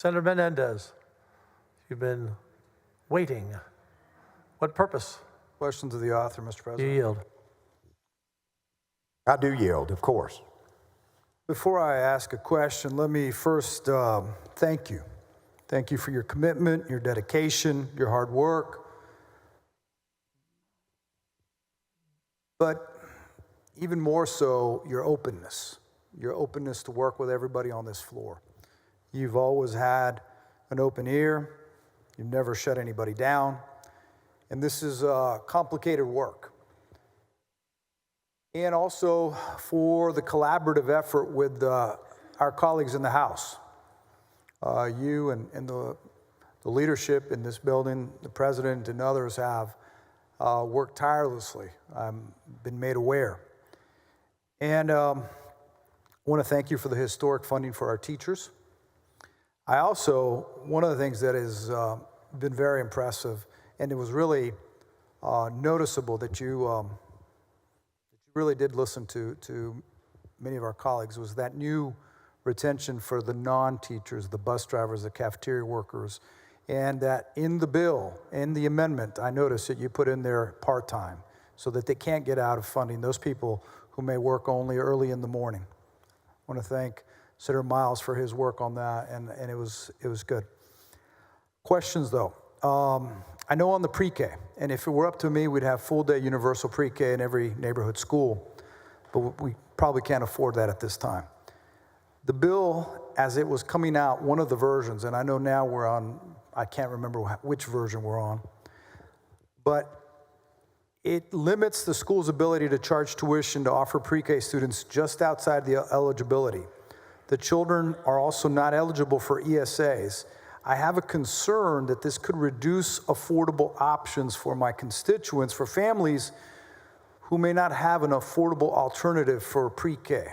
Senator Menendez, you've been waiting. What purpose? Questions of the author, Mr. You President. yield. I do yield, of course. Before I ask a question, let me first thank you. Thank you for your commitment, your dedication, your hard work. But even more so, your openness to work with everybody on this floor. You've always had an open ear. You've never shut anybody down. And this is complicated work. And also for the collaborative effort with our colleagues in the House. You and the leadership in this building, the president and others have worked tirelessly. I've been made aware. And I want to thank you for the historic funding for our teachers. I also, one of the things that has been very impressive, and it was really noticeable that you really did listen to many of our colleagues, was that new retention for the non-teachers, the bus drivers, the cafeteria workers, and that in the bill, in the amendment, I noticed that you put in there part-time so that they can't get out of funding those people who may work only early in the morning. I want to thank Senator Miles for his work on that, and it was good. Questions, though. I know on the pre-K, and if it were up to me, we'd have full-day universal pre-K in every neighborhood school, but we probably can't afford that at this time. The bill, as it was coming out, one of the versions, and I know now we're on, I can't remember which version we're on, but it limits the school's ability to charge tuition to offer pre-K students just outside the eligibility. The children are also not eligible for ESAs. I have a concern that this could reduce affordable options for my constituents, for families who may not have an affordable alternative for pre-K.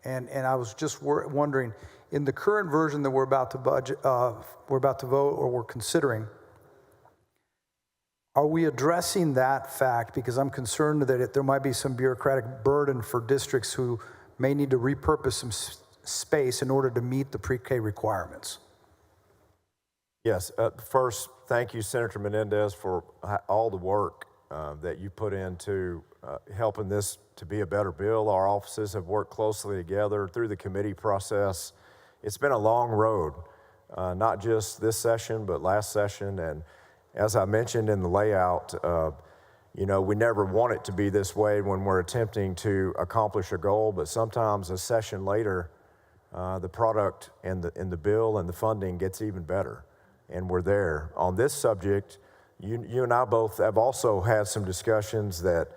And I was just wondering, in the current version that we're about to vote or we're considering, are we addressing that fact? Because I'm concerned that there might be some bureaucratic burden for districts who may need to repurpose some space in order to meet the pre-K requirements. Yes, first, thank you, Senator Menendez, for all the work that you put into helping this to be a better bill. Our offices have worked closely together through the committee process. It's been a long road, not just this session, but last session. And as I mentioned in the layout, you know, we never want it to be this way when we're attempting to accomplish a goal, but sometimes a session later, the product and the bill and the funding gets even better. And we're there. On this subject, you and I both have also had some discussions that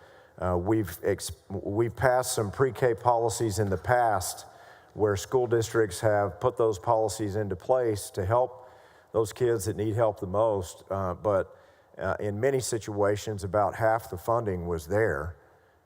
we've passed some pre-K policies in the past where school districts have put those policies into place to help those kids that need help the most. But in many situations, about half the funding was there.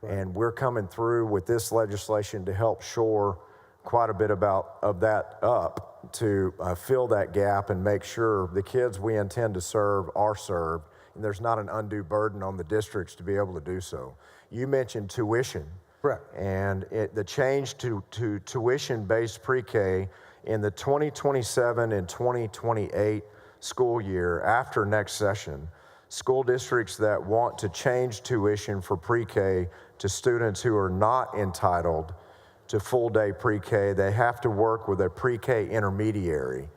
Right. And we're coming through with this legislation to help shore quite a bit of that up to fill that gap and make sure the kids we intend to serve are served, and there's not an undue burden on the districts to be able to do so. You mentioned tuition. Correct. And the change to tuition-based pre-K in the 2027 and 2028 school year after next session, school districts that want to change tuition for pre-K to students who are not entitled to full-day pre-K, they have to work with a pre-K intermediary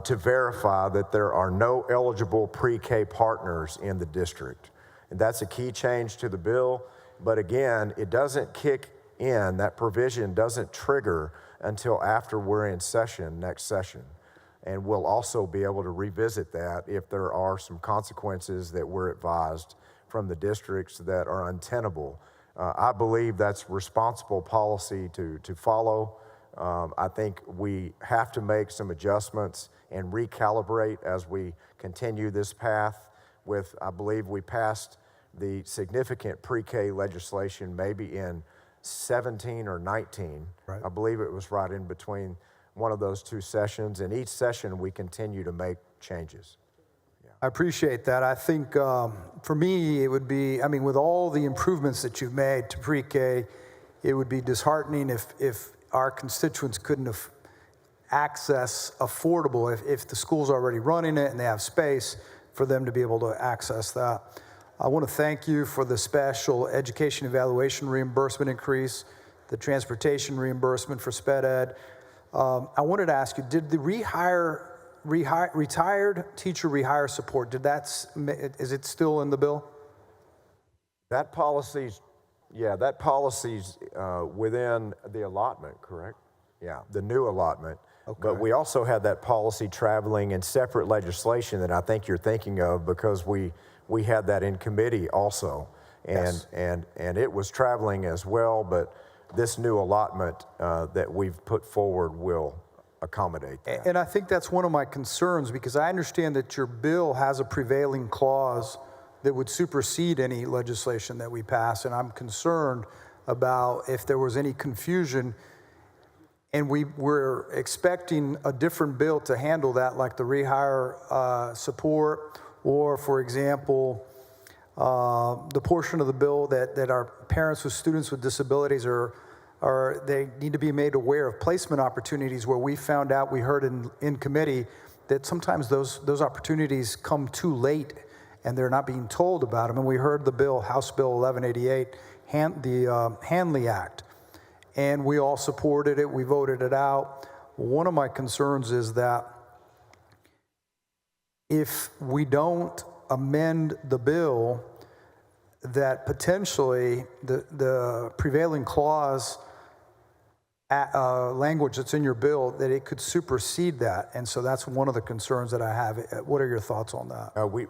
to verify that there are no eligible pre-K partners in the district. And that's a key change to the bill, but again, it doesn't kick in, that provision doesn't trigger until after we're in session, next session. And we'll also be able to revisit that if there are some consequences that we're advised from the districts that are untenable. I believe that's responsible policy to follow. I think we have to make some adjustments and recalibrate as we continue this path with, I believe we passed the significant pre-K legislation maybe in 17 or 19. Right. I believe it was right in between one of those two sessions, and each session we continue to make changes. I appreciate that. I think for me, it would be, I mean, with all the improvements that you've made to pre-K, it would be disheartening if our constituents couldn't access affordable if the school's already running it and they have space for them to be able to access that. I want to thank you for the special education evaluation reimbursement increase, the transportation reimbursement for sped ed. I wanted to ask you, did the retired teacher rehire support, is it still in the bill? That policy's within the allotment, correct? Yeah, the new allotment. Okay. But we also had that policy traveling in separate legislation that I think you're thinking of, because we had that in committee also. Yes. And it was traveling as well, but this new allotment that we've put forward will accommodate that. And I think that's one of my concerns, because I understand that your bill has a prevailing clause that would supersede any legislation that we pass, and I'm concerned about if there was any confusion and we were expecting a different bill to handle that, like the rehire support, or for example, the portion of the bill that our parents with students with disabilities they need to be made aware of placement opportunities, where we found out, we heard in committee that sometimes those opportunities come too late and they're not being told about them. And we heard the bill, House Bill 1188, the Hanley Act, and we all supported it, we voted it out. One of my concerns is that if we don't amend the bill, that potentially the prevailing clause language that's in your bill, that it could supersede that. And so that's one of the concerns that I have. What are your thoughts on that? We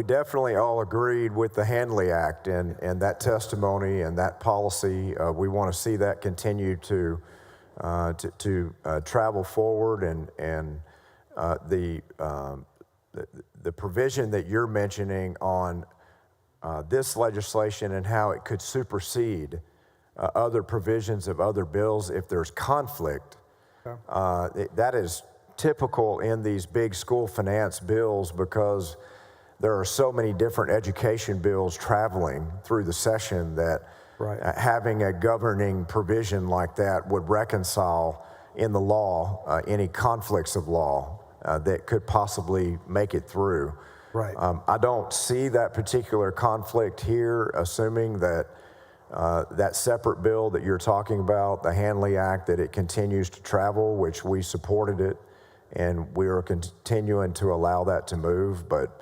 definitely all agreed with the Hanley Act and that testimony and that policy. We want to see that continue to travel forward, and the provision that you're mentioning on this legislation and how it could supersede other provisions of other bills if there's conflict. Okay. That is typical in these big school finance bills, because there are so many different education bills traveling through the session that having a governing provision like that would reconcile in the law any conflicts of law that could possibly make it through. Right. I don't see that particular conflict here, assuming that that separate bill that you're talking about, the Hanley Act, that it continues to travel, which we supported it, and we are continuing to allow that to move. But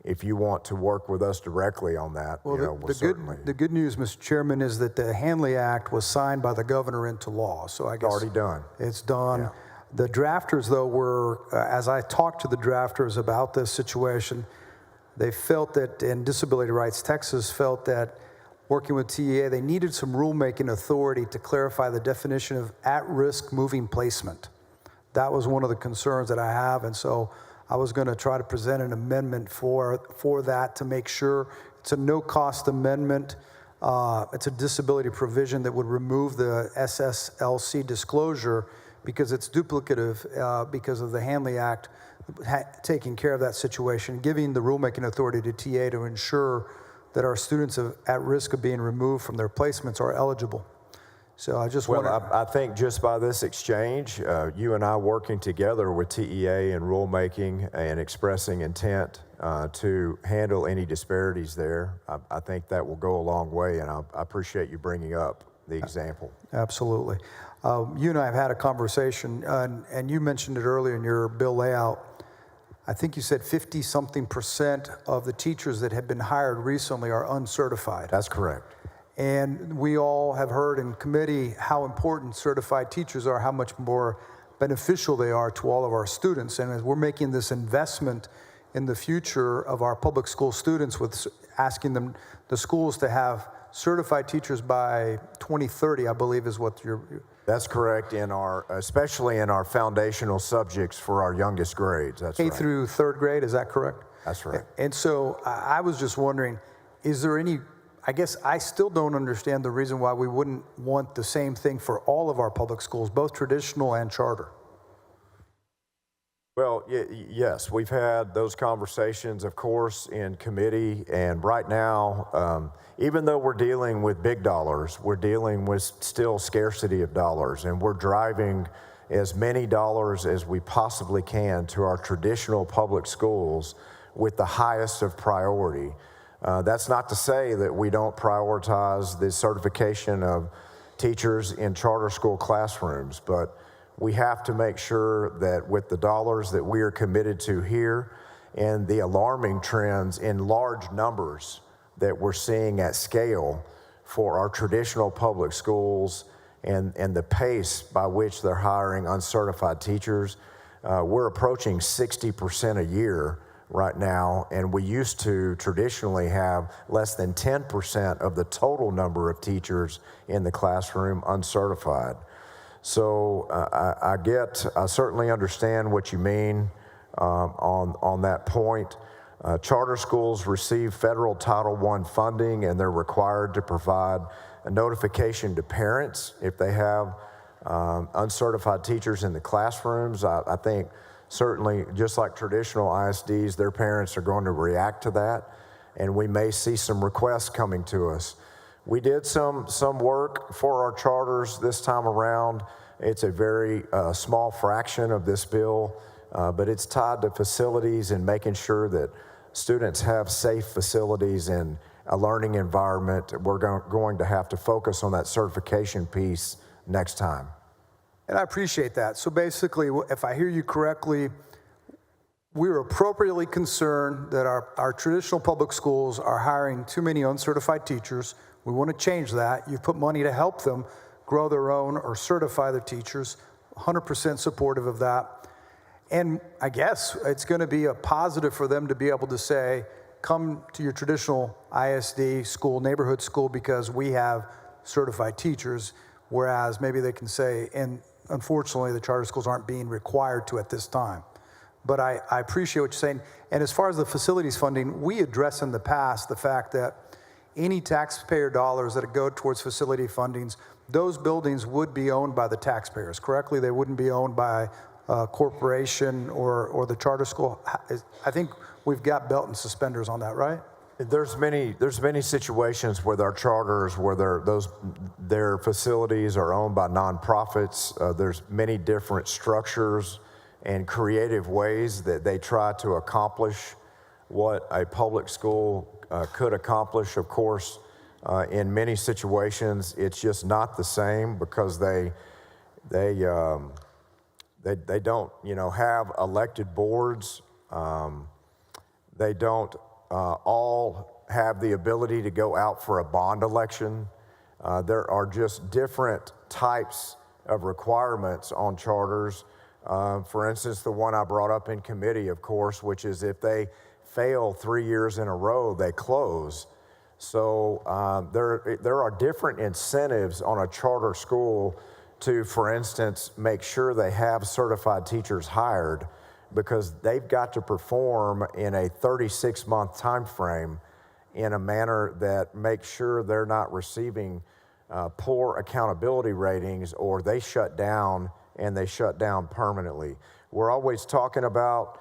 if you want to work with us directly on that, well, the good news, Mr. Chairman, is that the Hanley Act was signed by the governor into law. So I guess it's already done. It's done. Yeah. The drafters, though, were, as I talked to the drafters about this situation, they felt that, and Disability Rights Texas felt that, working with TEA, they needed some rulemaking authority to clarify the definition of at-risk moving placement. That was one of the concerns that I have, and so I was going to try to present an amendment for that to make sure it's a no-cost amendment. It's a disability provision that would remove the SSLC disclosure because it's duplicative because of the Hanley Act taking care of that situation, giving the rulemaking authority to TA to ensure that our students at risk of being removed from their placements are eligible. So I just want to... I think just by this exchange, you and I working together with TEA and rulemaking and expressing intent to handle any disparities there, I think that will go a long way, and I appreciate you bringing up the example. Absolutely. You and I have had a conversation, and you mentioned it earlier in your bill layout. I think you said 50-something% of the teachers that have been hired recently are uncertified. That's correct. And we all have heard in committee how important certified teachers are, how much more beneficial they are to all of our students. And as we're making this investment in the future of our public school students with asking them, the schools, to have certified teachers by 2030, I believe is what you're... That's correct, especially in our foundational subjects for our youngest grades. That's right. K through third grade, is that correct? That's right. And so I was just wondering, is there any, I guess I still don't understand the reason why we wouldn't want the same thing for all of our public schools, both traditional and charter. Well, yes, we've had those conversations, of course, in committee, and right now, even though we're dealing with big dollars, we're dealing with still scarcity of dollars, and we're driving as many dollars as we possibly can to our traditional public schools with the highest of priority. That's not to say that we don't prioritize the certification of teachers in charter school classrooms, but we have to make sure that with the dollars that we are committed to here and the alarming trends in large numbers that we're seeing at scale for our traditional public schools and the pace by which they're hiring uncertified teachers, we're approaching 60% a year right now, and we used to traditionally have less than 10% of the total number of teachers in the classroom uncertified. So I certainly understand what you mean on that point. Charter schools receive federal Title I funding, and they're required to provide a notification to parents if they have uncertified teachers in the classrooms. I think certainly, just like traditional ISDs, their parents are going to react to that, and we may see some requests coming to us. We did some work for our charters this time around. It's a very small fraction of this bill, but it's tied to facilities and making sure that students have safe facilities and a learning environment. We're going to have to focus on that certification piece next time. And I appreciate that. So basically, if I hear you correctly, we're appropriately concerned that our traditional public schools are hiring too many uncertified teachers. We want to change that. You've put money to help them grow their own or certify their teachers. 100% supportive of that. And I guess it's going to be a positive for them to be able to say, come to your traditional ISD school, neighborhood school, because we have certified teachers, whereas maybe they can say, and unfortunately the charter schools aren't being required to at this time. But I appreciate what you're saying. And as far as the facilities funding, we addressed in the past the fact that any taxpayer dollars that go towards facility fundings, those buildings would be owned by the taxpayers, correctly? They wouldn't be owned by a corporation or the charter school. I think we've got belt and suspenders on that, right? There's many situations where our charters, where their facilities are owned by nonprofits. There's many different structures and creative ways that they try to accomplish what a public school could accomplish. Of course, in many situations, it's just not the same because they don't, have elected boards. They don't all have the ability to go out for a bond election. There are just different types of requirements on charters. For instance, the one I brought up in committee, of course, which is if they fail 3 years in a row, they close. So there are different incentives on a charter school to, for instance, make sure they have certified teachers hired, because they've got to perform in a 36-month time frame in a manner that makes sure they're not receiving poor accountability ratings, or they shut down, and they shut down permanently. We're always talking about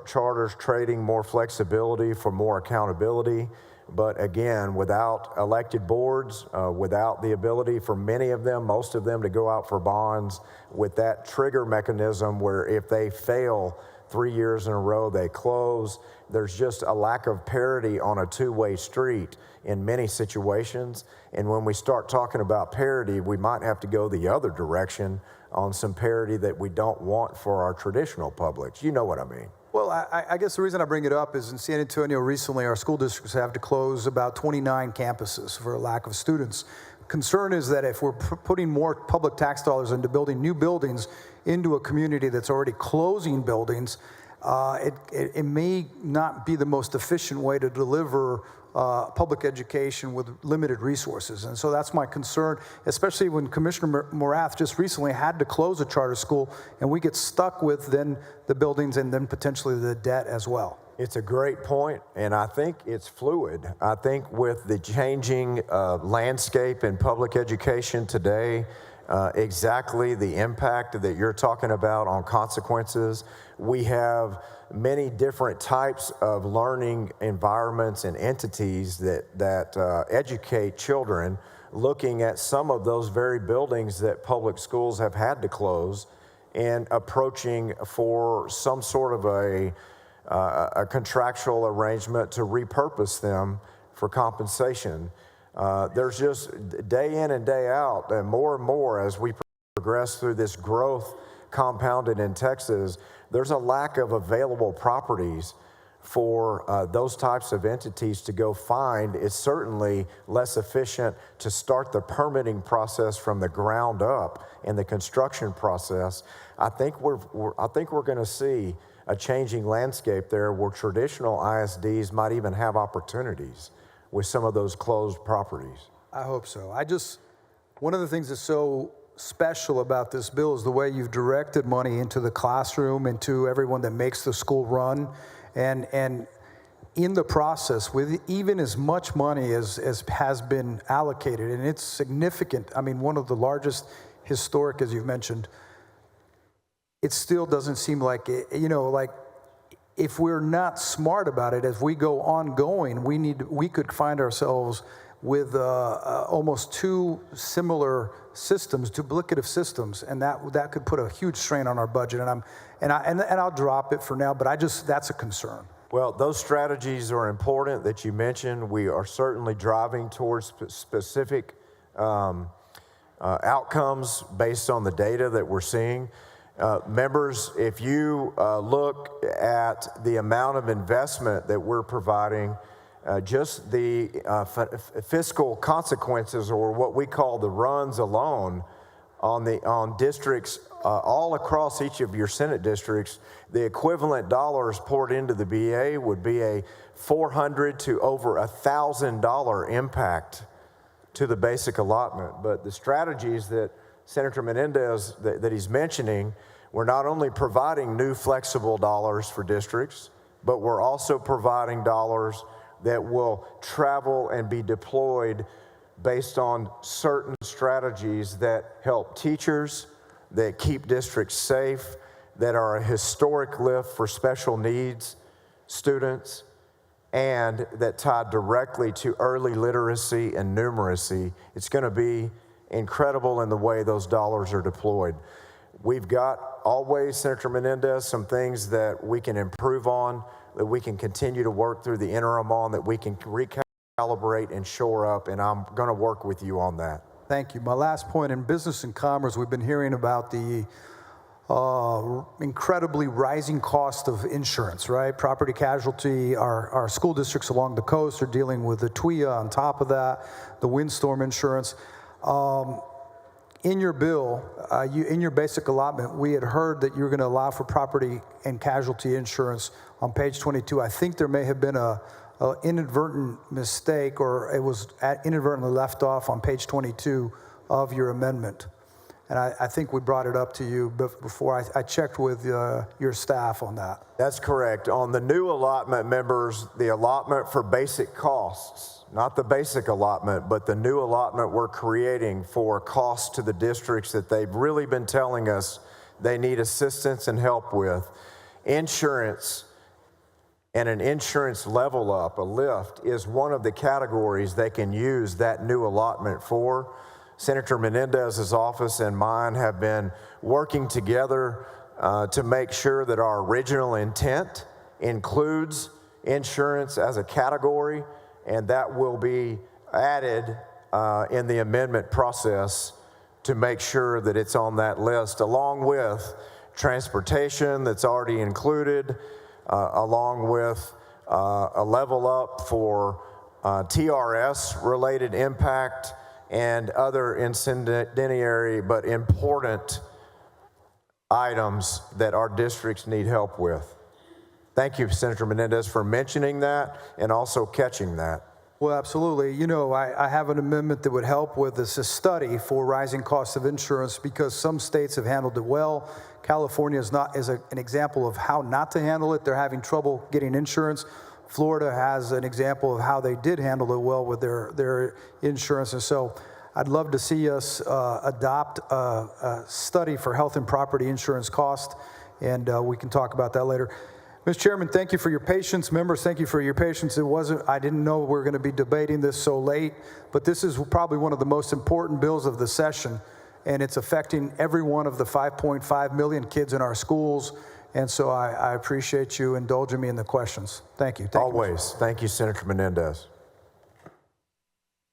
charters trading more flexibility for more accountability. But again, without elected boards, without the ability for many of them, most of them, to go out for bonds, with that trigger mechanism where if they fail 3 years in a row, they close, there's just a lack of parity on a two-way street in many situations. And when we start talking about parity, we might have to go the other direction on some parity that we don't want for our traditional publics. You know what I mean? Well, I guess the reason I bring it up is in San Antonio recently, our school districts have to close about 29 campuses for a lack of students. Concern is that if we're putting more public tax dollars into building new buildings into a community that's already closing buildings, it may not be the most efficient way to deliver public education with limited resources. And so that's my concern, especially when Commissioner Morath just recently had to close a charter school, and we get stuck with then the buildings and then potentially the debt as well. It's a great point, and I think it's fluid. I think with the changing landscape in public education today, exactly the impact that you're talking about on consequences. We have many different types of learning environments and entities that educate children looking at some of those very buildings that public schools have had to close and approaching for some sort of a contractual arrangement to repurpose them for compensation. There's just day in and day out, and more as we progress through this growth compounded in Texas, there's a lack of available properties for those types of entities to go find. It's certainly less efficient to start the permitting process from the ground up in the construction process. I think we're going to see a changing landscape there where traditional ISDs might even have opportunities with some of those closed properties. I hope so. One of the things that's so special about this bill is the way you've directed money into the classroom, into everyone that makes the school run. And in the process, with even as much money as has been allocated, and it's significant, I mean, one of the largest historic, as you've mentioned, it still doesn't seem like, like if we're not smart about it, as we go ongoing, we could find ourselves with almost two similar systems, duplicative systems, and that could put a huge strain on our budget. And I'll drop it for now, but that's a concern. Well, those strategies are important that you mentioned. We are certainly driving towards specific outcomes based on the data that we're seeing. Members, if you look at the amount of investment that we're providing, just the fiscal consequences, or what we call the runs alone, on districts all across each of your Senate districts, the equivalent dollars poured into the BA would be a $400 to over $1,000 impact to the basic allotment. But the strategies that Senator Menendez that he's mentioning, we're not only providing new flexible dollars for districts, but we're also providing dollars that will travel and be deployed based on certain strategies that help teachers, that keep districts safe, that are a historic lift for special needs students, and that tie directly to early literacy and numeracy. It's going to be incredible in the way those dollars are deployed. We've got always, Senator Menendez, some things that we can improve on, that we can continue to work through the interim on, that we can recalibrate and shore up, and I'm going to work with you on that. Thank you. My last point, in business and commerce, we've been hearing about the incredibly rising cost of insurance, right? Property casualty, our school districts along the coast are dealing with the TWIA on top of that, the windstorm insurance. In your bill, in your basic allotment, we had heard that you're going to allow for property and casualty insurance on page 22. I think there may have been a inadvertent mistake, or it was inadvertently left off on page 22 of your amendment. And I think we brought it up to you before. I checked with your staff on that. That's correct. On the new allotment, members, the allotment for basic costs, not the basic allotment, but the new allotment we're creating for costs to the districts that they've really been telling us they need assistance and help with. Insurance and an insurance level up, a lift, is one of the categories they can use that new allotment for. Senator Menendez's office and mine have been working together to make sure that our original intent includes insurance as a category, and that will be added in the amendment process to make sure that it's on that list, along with transportation that's already included, along with a level up for TRS-related impact and other incendiary but important items that our districts need help with. Thank you, Senator Menendez, for mentioning that and also catching that. Well, absolutely. You know, I have an amendment that would help with this, a study for rising costs of insurance, because some states have handled it well. California is an example of how not to handle it. They're having trouble getting insurance. Florida has an example of how they did handle it well with their insurance. And so I'd love to see us adopt a study for health and property insurance cost, and we can talk about that later. Mr. Chairman, thank you for your patience. Members, thank you for your patience. I didn't know we were going to be debating this so late, but this is probably one of the most important bills of the session, and it's affecting every one of the 5.5 million kids in our schools. And so I appreciate you indulging me in the questions. Thank you. Thank you, Always. Thank you, Senator Menendez.